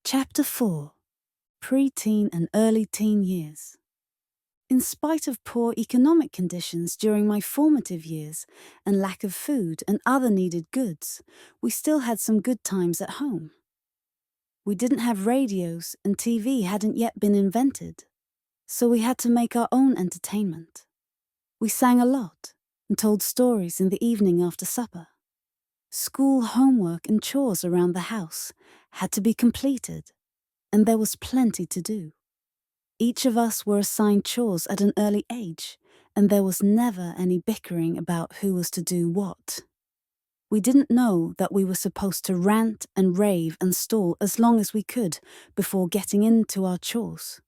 Chapter 4. Pre-teen and early teen years. In spite of poor economic conditions during my formative years and lack of food and other needed goods, we still had some good times at home. We didn't have radios and TV hadn't yet been invented, so we had to make our own entertainment. We sang a lot and told stories in the evening after supper. School homework and chores around the house had to be completed, and there was plenty to do. Each of us were assigned chores at an early age, and there was never any bickering about who was to do what. We didn't know that we were supposed to rant and rave and stall as long as we could before getting into our chores.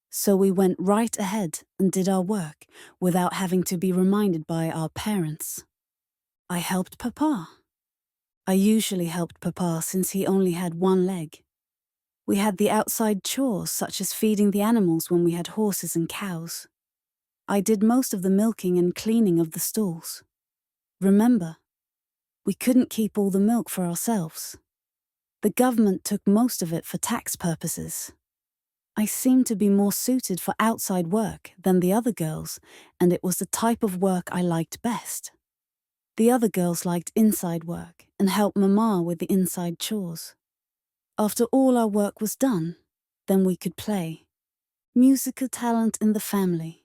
So we went right ahead and did our work without having to be reminded by our parents. I helped Papa. I usually helped Papa since he only had one leg. We had the outside chores such as feeding the animals when we had horses and cows. I did most of the milking and cleaning of the stalls. Remember, we couldn't keep all the milk for ourselves. The government took most of it for tax purposes. I seemed to be more suited for outside work than the other girls, and it was the type of work I liked best. The other girls liked inside work and helped Mama with the inside chores. After all our work was done, then we could play. Musical talent in the family.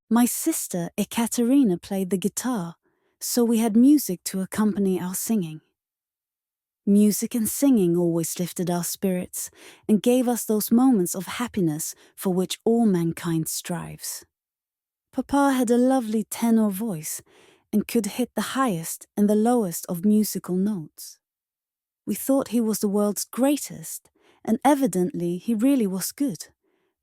My sister Ekatarina played the guitar, so we had music to accompany our singing. Music and singing always lifted our spirits and gave us those moments of happiness for which all mankind strives. Papa had a lovely tenor voice and could hit the highest and the lowest of musical notes. We thought he was the world's greatest, and evidently he really was good,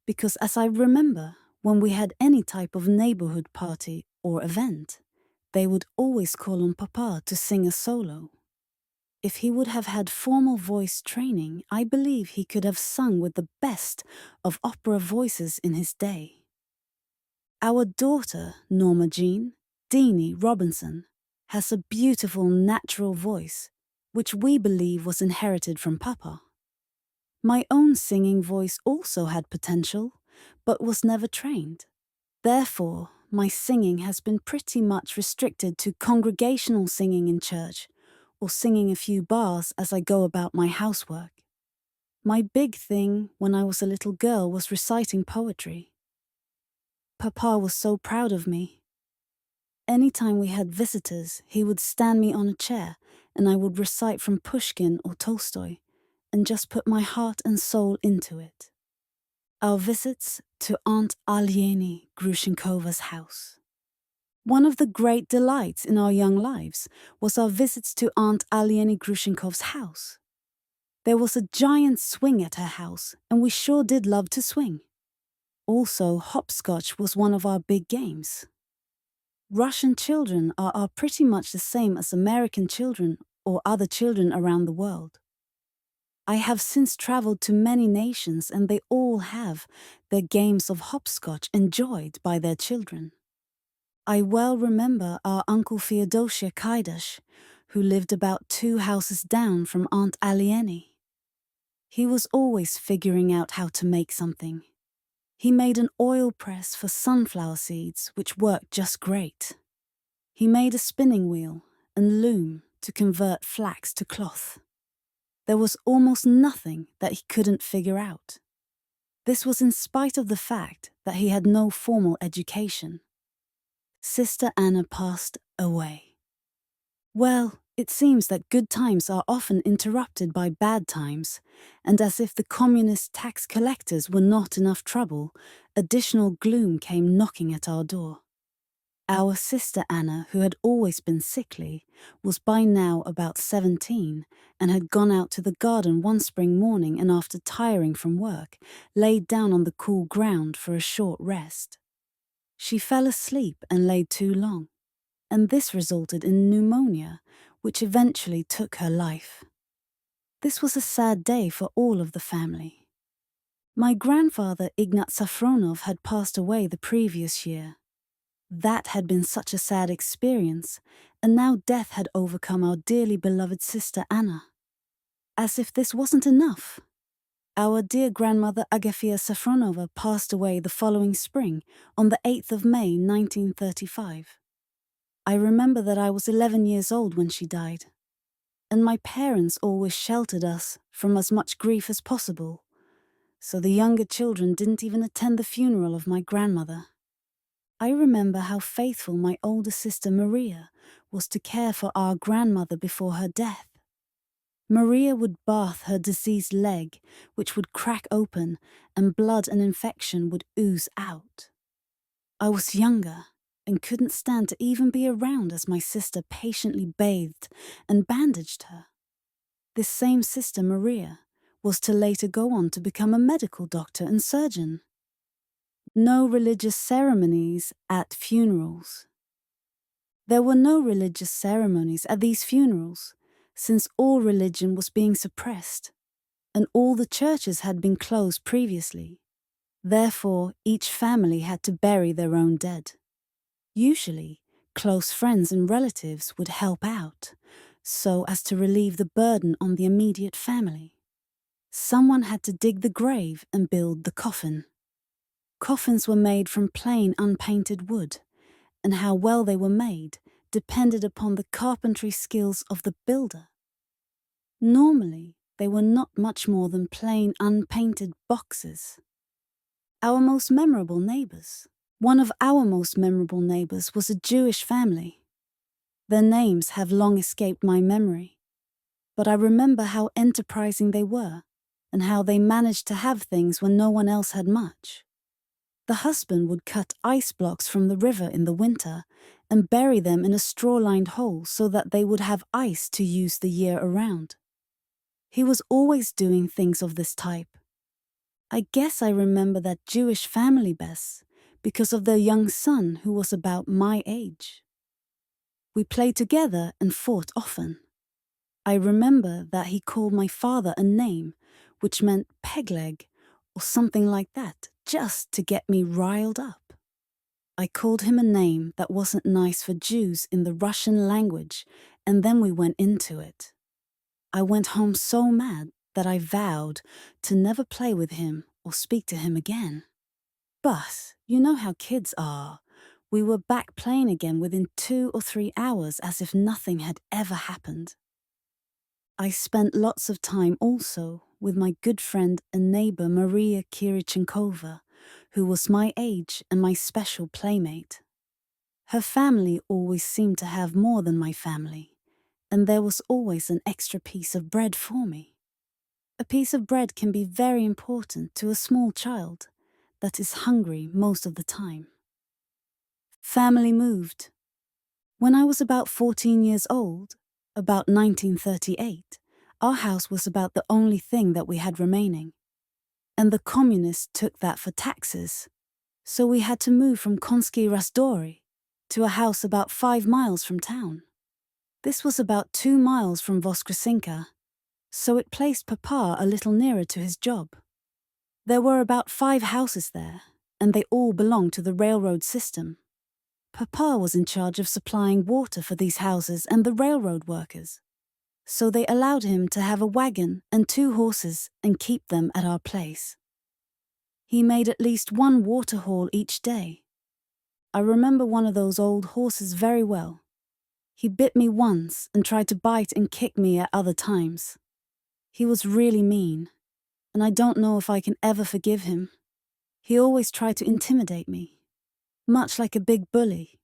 because as I remember, when we had any type of neighborhood party or event, they would always call on Papa to sing a solo. If he would have had formal voice training, I believe he could have sung with the best of opera voices in his day. Our daughter, Norma Jean Deanie Robinson, has a beautiful natural voice, which we believe was inherited from Papa. My own singing voice also had potential, but was never trained. Therefore, my singing has been pretty much restricted to congregational singing in church, or singing a few bars as I go about my housework. My big thing when I was a little girl was reciting poetry. Papa was so proud of me. Anytime we had visitors, he would stand me on a chair and I would recite from Pushkin or Tolstoy and just put my heart and soul into it. Our visits to Aunt Aleni Grusinkova's house. One of the great delights in our young lives was our visits to Aunt Aleni Grusinkov's house. There was a giant swing at her house, and we sure did love to swing. Also, hopscotch was one of our big games. Russian children are pretty much the same as American children or other children around the world. I have since traveled to many nations and they all have their games of hopscotch enjoyed by their children. I well remember our uncle Fodoshia Kaidesh, who lived about 2 houses down from Aunt Aleni. He was always figuring out how to make something. He made an oil press for sunflower seeds, which worked just great. He made a spinning wheel and loom to convert flax to cloth. There was almost nothing that he couldn't figure out. This was in spite of the fact that he had no formal education. Sister Anna passed away. Well, it seems that good times are often interrupted by bad times, and as if the communist tax collectors were not enough trouble, additional gloom came knocking at our door. Our sister Anna, who had always been sickly, was by now about 17 and had gone out to the garden one spring morning and after tiring from work, laid down on the cool ground for a short rest. She fell asleep and lay too long, and this resulted in pneumonia, which eventually took her life. This was a sad day for all of the family. My grandfather Ignat Saffronov had passed away the previous year. That had been such a sad experience, and now death had overcome our dearly beloved sister Anna. As if this wasn't enough, Our dear grandmother Agafia Saffronova passed away the following spring, on the 8th of May 1935. I remember that I was 11 years old when she died, and my parents always sheltered us from as much grief as possible, so the younger children didn't even attend the funeral of my grandmother. I remember how faithful my older sister Maria was to care for our grandmother before her death. Maria would bath her deceased leg, which would crack open, and blood and infection would ooze out. I was younger and couldn't stand to even be around as my sister patiently bathed and bandaged her. This same sister, Maria, was to later go on to become a medical doctor and surgeon. No religious ceremonies at funerals. There were no religious ceremonies at these funerals, since all religion was being suppressed, and all the churches had been closed previously. Therefore, each family had to bury their own dead. Usually, close friends and relatives would help out, so as to relieve the burden on the immediate family. Someone had to dig the grave and build the coffin. Coffins were made from plain unpainted wood, and how well they were made depended upon the carpentry skills of the builder. Normally, they were not much more than plain unpainted boxes. One of our most memorable neighbors was a Jewish family. Their names have long escaped my memory, but I remember how enterprising they were, and how they managed to have things when no one else had much. The husband would cut ice blocks from the river in the winter and bury them in a straw-lined hole so that they would have ice to use the year around. He was always doing things of this type. I guess I remember that Jewish family best because of their young son who was about my age. We played together and fought often. I remember that he called my father a name, which meant peg-leg or something like that, just to get me riled up. I called him a name that wasn't nice for Jews in the Russian language, and then we went into it. I went home so mad that I vowed to never play with him or speak to him again. But you know how kids are. We were back playing again within 2 or 3 hours as if nothing had ever happened. I spent lots of time also with my good friend and neighbor Maria Grusinkova, who was my age and my special playmate. Her family always seemed to have more than my family, and there was always an extra piece of bread for me. A piece of bread can be very important to a small child that is hungry most of the time. Family moved. When I was about 14 years old, about 1938, our house was about the only thing that we had remaining, and the communists took that for taxes, so we had to move from Konsky Razdori to a house about 5 miles from town. This was about 2 miles from Voskresenka, so it placed Papa a little nearer to his job. There were about 5 houses there, and they all belonged to the railroad system. Papa was in charge of supplying water for these houses and the railroad workers, so they allowed him to have a wagon and 2 horses and keep them at our place. He made at least 1 water haul each day. I remember one of those old horses very well. He bit me once and tried to bite and kick me at other times. He was really mean, and I don't know if I can ever forgive him. He always tried to intimidate me, much like a big bully.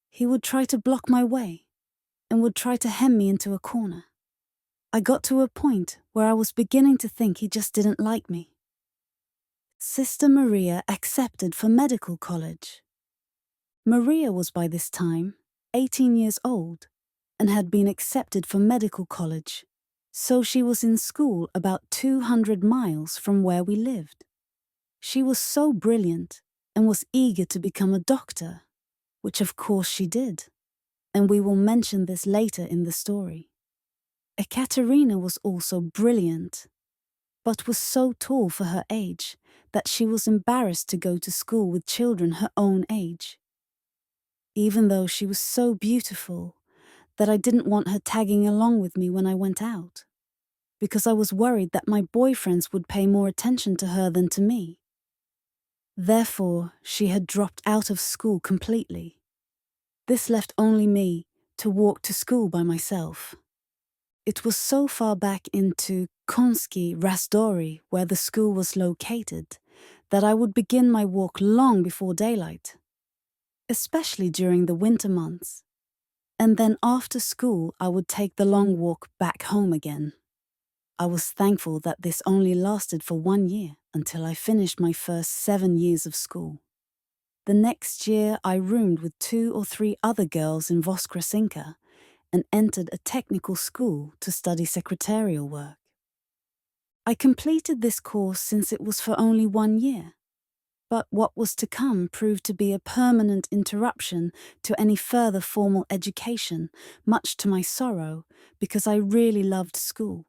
He would try to block my way and would try to hem me into a corner. I got to a point where I was beginning to think he just didn't like me. Sister Maria accepted for medical college. Maria was by this time 18 years old and had been accepted for medical college, so she was in school about 200 miles from where we lived. She was so brilliant and was eager to become a doctor, which of course she did, and we will mention this later in the story. Ekatarina was also brilliant, but was so tall for her age that she was embarrassed to go to school with children her own age. Even though she was so beautiful that I didn't want her tagging along with me when I went out. because I was worried that my boyfriends would pay more attention to her than to me. Therefore, she had dropped out of school completely. This left only me to walk to school by myself. It was so far back into Konsky Rasdori, where the school was located, that I would begin my walk long before daylight, especially during the winter months. And then after school, I would take the long walk back home again. I was thankful that this only lasted for 1 year until I finished my first 7 years of school. The next year, I roomed with 2 or 3 other girls in Voskresenka and entered a technical school to study secretarial work. I completed this course since it was for only 1 year. But what was to come proved to be a permanent interruption to any further formal education, much to my sorrow, because I really loved school.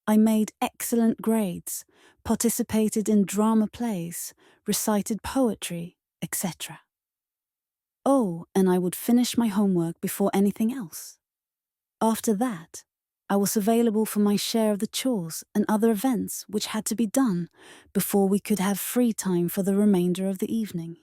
I made excellent grades, participated in drama plays, recited poetry, etc. Oh, and I would finish my homework before anything else. After that, I was available for my share of the chores and other events which had to be done before we could have free time for the remainder of the evening.